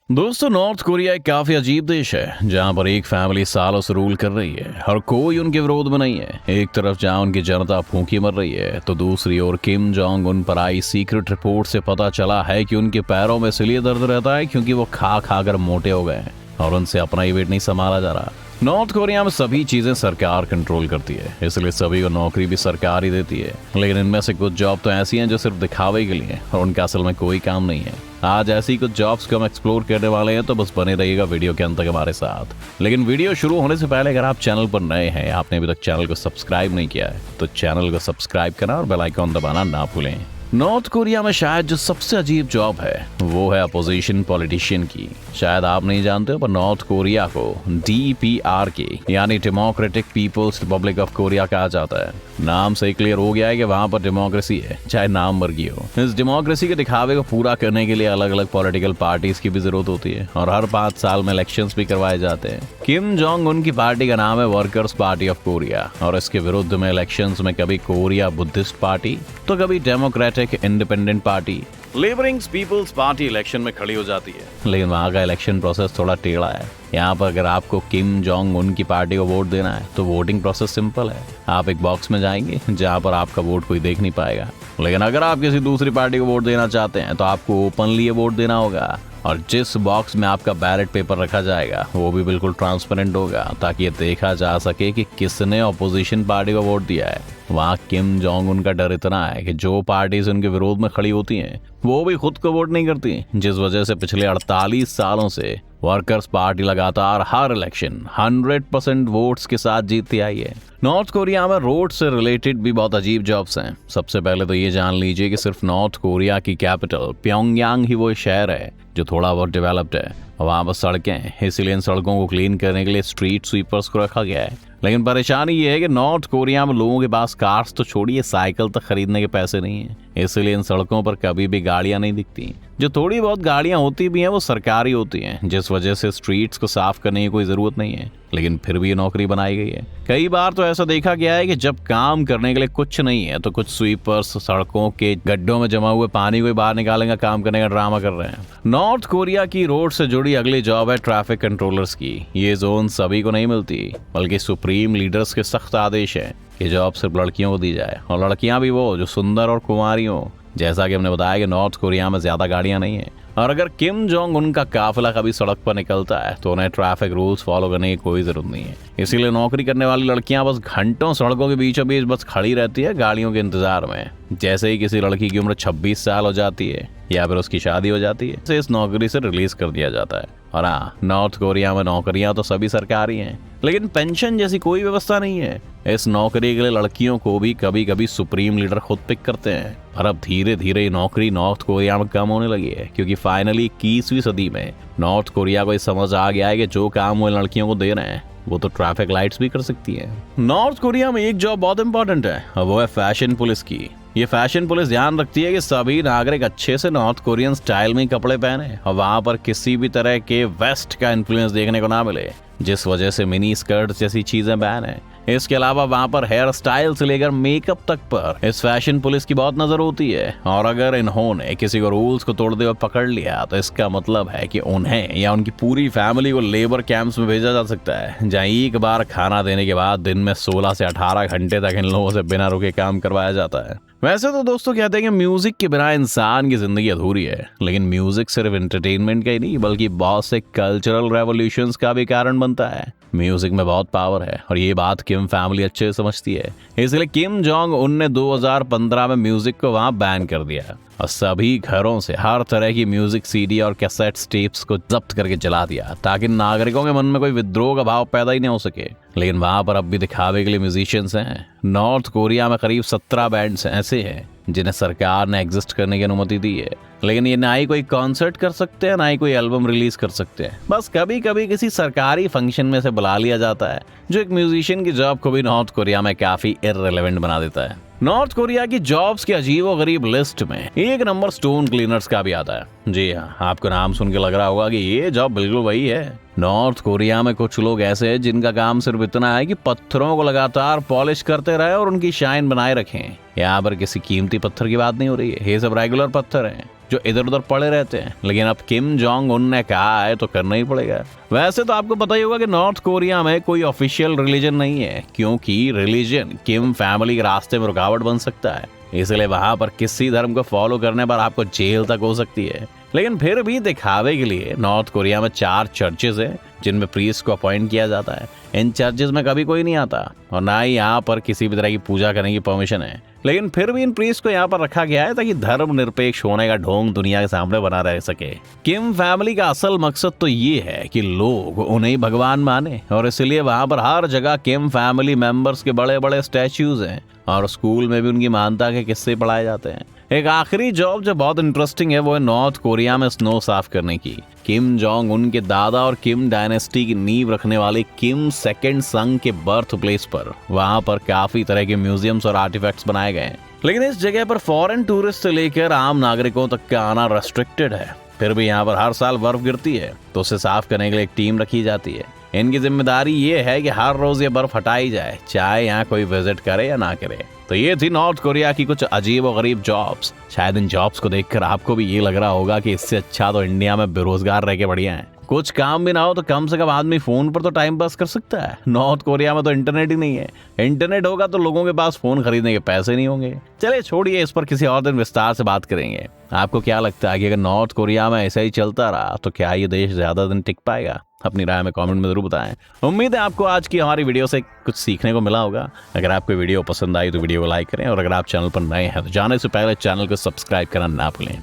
दोस्तों, north Korea एक काफी अजीब देश है जहां पर एक फैमिली सालों से रूल कर रही है। हर कोई उनके विरोध में नहीं है। एक तरफ जहां उनकी जनता भूखी मर रही है, तो दूसरी ओर किम जोंग उन पर आई सीक्रेट रिपोर्ट से पता चला है कि उनके पैरों में इसलिए दर्द रहता है क्योंकि वो खा खा कर मोटे हो गए हैं और उनसे अपना ही वेट नहीं संभाला जा रहा। नॉर्थ कोरिया में सभी चीजें सरकार कंट्रोल करती है, इसलिए सभी को नौकरी भी सरकार ही देती है। लेकिन इनमें से कुछ जॉब तो ऐसी हैं जो सिर्फ दिखावे के लिए और उनका असल में कोई काम नहीं है। आज ऐसी कुछ जॉब्स को हम एक्सप्लोर करने वाले हैं, तो बस बने रहिएगा वीडियो के अंत तक हमारे साथ। लेकिन वीडियो शुरू होने से पहले अगर आप चैनल पर नए हैं, आपने अभी तक चैनल को सब्सक्राइब नहीं किया है, तो चैनल को सब्सक्राइब करना और बेल आइकॉन दबाना ना भूलें। नॉर्थ कोरिया में शायद जो सबसे अजीब जॉब है वो है अपोजिशन पॉलिटिशियन की। शायद आप नहीं जानते हो, पर नॉर्थ कोरिया को DPRK यानी Democratic People's Republic of Korea कहा जाता है। नाम से क्लियर हो गया है कि वहाँ पर डेमोक्रेसी है, चाहे नाम मर्जी हो। इस डेमोक्रेसी के दिखावे को पूरा करने के लिए अलग अलग पॉलिटिकल पार्टीज की भी जरूरत होती है और हर 5 साल में इलेक्शंस भी करवाए जाते हैं। किम जोंग उनकी पार्टी का नाम है वर्कर्स पार्टी ऑफ कोरिया और इसके विरुद्ध में इलेक्शंस में कभी कोरिया बुद्धिस्ट पार्टी तो कभी democratic independent party labourings people's party election में खड़ी हो जाती है। लेकिन वहाँ का इलेक्शन प्रोसेस थोड़ा टेढ़ा है। यहाँ पर अगर आपको किम जोंग उन की पार्टी को वोट देना है तो वोटिंग प्रोसेस सिंपल है। आप एक बॉक्स में जाएंगे जहाँ पर आपका वोट कोई देख नहीं पाएगा। लेकिन अगर आप किसी दूसरी पार्टी को वोट देना चाहते हैं तो आपको ओपनली वोट देना होगा और जिस बॉक्स में आपका बैलेट पेपर रखा जाएगा वो भी बिल्कुल ट्रांसपेरेंट होगा, ताकि ये देखा जा सके कि किसने ऑपोजिशन पार्टी को वोट दिया है। वहाँ किम जोंग उनका डर इतना है कि जो पार्टीज उनके विरोध में खड़ी होती हैं वो भी खुद को वोट नहीं करती, जिस वजह से पिछले 48 सालों से वर्कर्स पार्टी लगातार हर इलेक्शन 100% वोट्स के साथ जीतती आई है। नॉर्थ कोरिया में रोड से रिलेटेड भी बहुत अजीब जॉब्स हैं। सबसे पहले तो ये जान लीजिए कि सिर्फ नॉर्थ कोरिया की कैपिटल प्योंगयांग ही वो शहर है जो थोड़ा बहुत डेवलप्ड है। वहाँ पर सड़कें हैं, इसलिए इन सड़कों को क्लीन करने के लिए स्ट्रीट स्वीपर्स को रखा गया है। लेकिन परेशानी ये है कि नॉर्थ कोरिया में लोगों के पास कार्स तो छोड़िए, साइकिल तक खरीदने के पैसे नहीं है, इसलिए इन सड़कों पर कभी भी गाड़ियां नहीं दिखती। जो थोड़ी बहुत गाड़ियां होती भी हैं वो सरकारी होती हैं, जिस वजह से स्ट्रीट्स को साफ करने की कोई जरूरत नहीं है। लेकिन फिर भी ये नौकरी बनाई गई है। कई बार तो ऐसा देखा गया है कि जब काम करने के लिए कुछ नहीं है तो कुछ स्वीपर्स सड़कों के गड्ढों में जमा हुए पानी को बाहर निकालेंगे, काम करने का ड्रामा कर रहे हैं। नॉर्थ कोरिया की रोड से जुड़ी अगली जॉब है ट्रैफिक कंट्रोलर्स की। ये जोन सभी को नहीं मिलती, बल्कि सुप्रीम लीडर्स के सख्त आदेश है कि जॉब सिर्फ लड़कियों को दी जाए, और लड़कियां भी वो जो सुंदर और कुंवारी हो। जैसा कि हमने बताया कि नॉर्थ कोरिया में ज्यादा गाड़ियां नहीं है, और अगर किम जोंग उनका काफिला कभी सड़क पर निकलता है तो उन्हें ट्रैफिक रूल्स फॉलो करने की कोई जरूरत नहीं है। इसीलिए नौकरी करने वाली लड़कियां बस घंटों सड़कों के बीचों बीच बस खड़ी रहती है गाड़ियों के इंतजार में। जैसे ही किसी लड़की की उम्र 26 साल हो जाती है या फिर उसकी शादी हो जाती है, इसे इस नौकरी से रिलीज कर दिया जाता है। और हाँ, नॉर्थ कोरिया में नौकरियां तो सभी सरकारी हैं, लेकिन पेंशन जैसी कोई व्यवस्था नहीं है। इस नौकरी के लिए लड़कियों को भी कभी कभी सुप्रीम लीडर खुद पिक करते हैं। और अब धीरे धीरे ये नौकरी नॉर्थ कोरिया में कम होने लगी है, क्योंकि फाइनली 21वीं सदी में नॉर्थ कोरिया को समझ आ गया है कि जो काम वो लड़कियों को दे रहे हैं वो तो ट्रैफिक लाइट्स भी कर सकती है। नॉर्थ कोरिया में एक जॉब बहुत इंपॉर्टेंट है और वो है फैशन पुलिस की। ये फैशन पुलिस ध्यान रखती है कि सभी नागरिक अच्छे से नॉर्थ कोरियन स्टाइल में कपड़े पहने और वहाँ पर किसी भी तरह के वेस्ट का इन्फ्लुएंस देखने को ना मिले, जिस वजह से मिनी स्कर्ट जैसी चीजें बैन है। इसके अलावा वहाँ पर हेयर स्टाइल से लेकर मेकअप तक पर इस फैशन पुलिस की बहुत नजर होती है। और अगर इन्होंने किसी को रूल्स को तोड़ते हुए पकड़ लिया तो इसका मतलब है कि उन्हें या उनकी पूरी फैमिली को लेबर कैंप्स में भेजा जा सकता है, जहाँ एक बार खाना देने के बाद दिन में 16 से 18 घंटे तक इन लोगों से बिना रुके काम करवाया जाता है। वैसे तो दोस्तों कहते हैं कि म्यूजिक के बिना इंसान की जिंदगी अधूरी है, लेकिन म्यूजिक सिर्फ एंटरटेनमेंट का ही नहीं बल्कि बहुत से कल्चरल रेवोल्यूशंस का भी कारण बनता है। म्यूजिक में बहुत पावर है और ये बात किम फैमिली अच्छे से समझती है। इसलिए किम जोंग उन ने 2015 में म्यूजिक को वहां बैन कर दिया और सभी घरों से हर तरह की म्यूजिक CD और कैसेट टेप्स को जब्त करके जला दिया, ताकि नागरिकों के मन में कोई विद्रोह का भाव पैदा ही नहीं हो सके। लेकिन वहां पर अब भी दिखावे के लिए म्यूजिशियंस हैं। नॉर्थ कोरिया में करीब 17 बैंड्स ऐसे हैं जिन्हें सरकार ने एग्जिस्ट करने की अनुमति दी है, लेकिन ये ना ही कोई कॉन्सर्ट कर सकते हैं ना ही कोई एल्बम रिलीज कर सकते हैं। बस कभी कभी किसी सरकारी फंक्शन में से बुला लिया जाता है, जो एक म्यूजिशियन की जॉब को भी नॉर्थ कोरिया में काफी इररिलेवेंट बना देता है। नॉर्थ कोरिया की जॉब्स की अजीबोगरीब लिस्ट में एक नंबर स्टोन क्लीनर्स का भी आता है। जी हाँ, आपको नाम सुन के लग रहा होगा कि ये जॉब बिल्कुल वही है। नॉर्थ कोरिया में कुछ लोग ऐसे हैं जिनका काम सिर्फ इतना है कि पत्थरों को लगातार पॉलिश करते रहे और उनकी शाइन बनाए रखें। यहाँ पर किसी कीमती पत्थर की बात नहीं हो रही है, ये सब रेगुलर पत्थर हैं। जो इधर उधर पड़े रहते हैं, लेकिन अब किम जोंग उन ने कहा है तो करना ही पड़ेगा। वैसे तो आपको पता ही होगा कि नॉर्थ कोरिया में कोई ऑफिशियल रिलीजन नहीं है, क्योंकि रिलीजन किम फैमिली के रास्ते में रुकावट बन सकता है, इसलिए वहां पर किसी धर्म को फॉलो करने पर आपको जेल तक हो सकती है। लेकिन फिर भी दिखावे के लिए नॉर्थ कोरिया में 4 चर्चेज हैं जिनमें प्रीस्ट को अपॉइंट किया जाता है। इन चर्चेज में कभी कोई नहीं आता और ना ही यहाँ पर किसी भी तरह की पूजा करने की परमिशन है, लेकिन फिर भी इन प्रीस्ट को यहाँ पर रखा गया है ताकि धर्म निरपेक्ष होने का ढोंग दुनिया के सामने बना रह सके। किम फैमिली का असल मकसद तो ये है कि लोग उन्हें भगवान माने, और इसलिए वहाँ पर हर जगह किम फैमिली मेंबर्स के बड़े बड़े स्टैच्यूज हैं और स्कूल में भी उनकी मानता के किस्से पढ़ाए जाते हैं। एक आखिरी जॉब जो बहुत इंटरेस्टिंग है वो है नॉर्थ कोरिया में स्नो साफ करने की। किम जोंग उन के दादा और किम डायनेस्टी की नींव रखने वाले किम सेकंड संग के बर्थ प्लेस पर वहां पर काफी तरह के म्यूजियम्स और आर्टिफैक्ट्स बनाए गए हैं, लेकिन इस जगह पर फॉरेन टूरिस्ट से लेकर आम नागरिकों तक का आना रेस्ट्रिक्टेड है। फिर भी यहाँ पर हर साल बर्फ गिरती है तो उसे साफ करने के लिए एक टीम रखी जाती है। इनकी जिम्मेदारी ये है कि हर रोज ये बर्फ हटाई जाए, चाहे यहाँ कोई विजिट करे या ना करे। तो ये थी नॉर्थ कोरिया की कुछ अजीब और गरीब जॉब्स। शायद इन जॉब्स को देखकर आपको भी ये लग रहा होगा कि इससे अच्छा तो इंडिया में बेरोजगार रह के बढ़िया है। कुछ काम भी ना हो तो कम से कम आदमी फोन पर तो टाइम पास कर सकता है। नॉर्थ कोरिया में तो इंटरनेट ही नहीं है, इंटरनेट होगा तो लोगों के पास फोन खरीदने के पैसे नहीं होंगे। चलिए छोड़िए, इस पर किसी और दिन विस्तार से बात करेंगे। आपको क्या लगता है कि अगर नॉर्थ कोरिया में ऐसा ही चलता रहा तो क्या ये देश ज्यादा दिन टिक पाएगा? अपनी राय में कमेंट में जरूर बताएं। उम्मीद है आपको आज की हमारी वीडियो से कुछ सीखने को मिला होगा। अगर आपको वीडियो पसंद आई तो वीडियो को लाइक करें, और अगर आप चैनल पर नए हैं तो जाने से पहले चैनल को सब्सक्राइब करना ना भूलें।